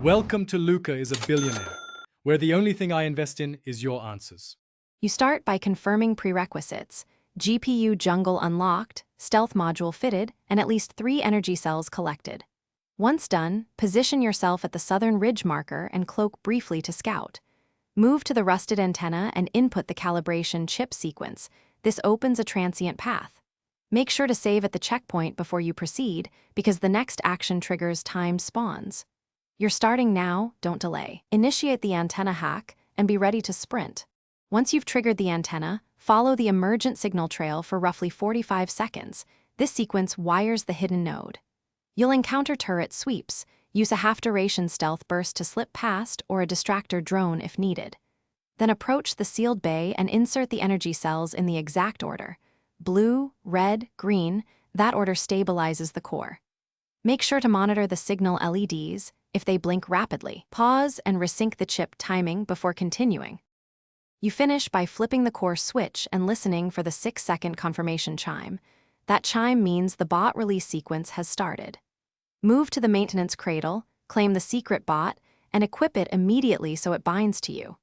Welcome to Luca is a billionaire, where the only thing I invest in is your answers. You start by confirming prerequisites: GPU jungle unlocked, stealth module fitted, and at least 3 energy cells collected. Once done, position yourself at the southern ridge marker and cloak briefly to scout. Move to the rusted antenna and input the calibration chip sequence. This opens a transient path. Make sure to save at the checkpoint before you proceed, because the next action triggers timed spawns. You're starting now, don't delay. Initiate the antenna hack and be ready to sprint. Once you've triggered the antenna, follow the emergent signal trail for roughly 45 seconds. This sequence wires the hidden node. You'll encounter turret sweeps. Use a half-duration stealth burst to slip past or a distractor drone if needed. Then approach the sealed bay and insert the energy cells in the exact order: blue, red, green. That order stabilizes the core. Make sure to monitor the signal LEDs. If they blink rapidly, pause and resync the chip timing before continuing. You finish by flipping the core switch and listening for the 6-second confirmation chime. That chime means the bot release sequence has started. Move to the maintenance cradle, claim the secret bot, and equip it immediately so it binds to you.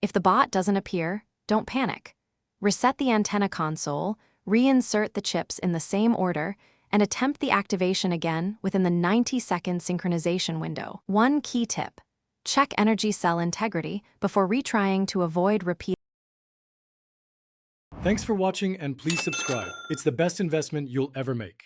If the bot doesn't appear, don't panic. Reset the antenna console, reinsert the chips in the same order, and attempt the activation again within the 90-second synchronization window. One key tip: check energy cell integrity before retrying to avoid repeat. Thanks for watching and please subscribe. It's the best investment you'll ever make.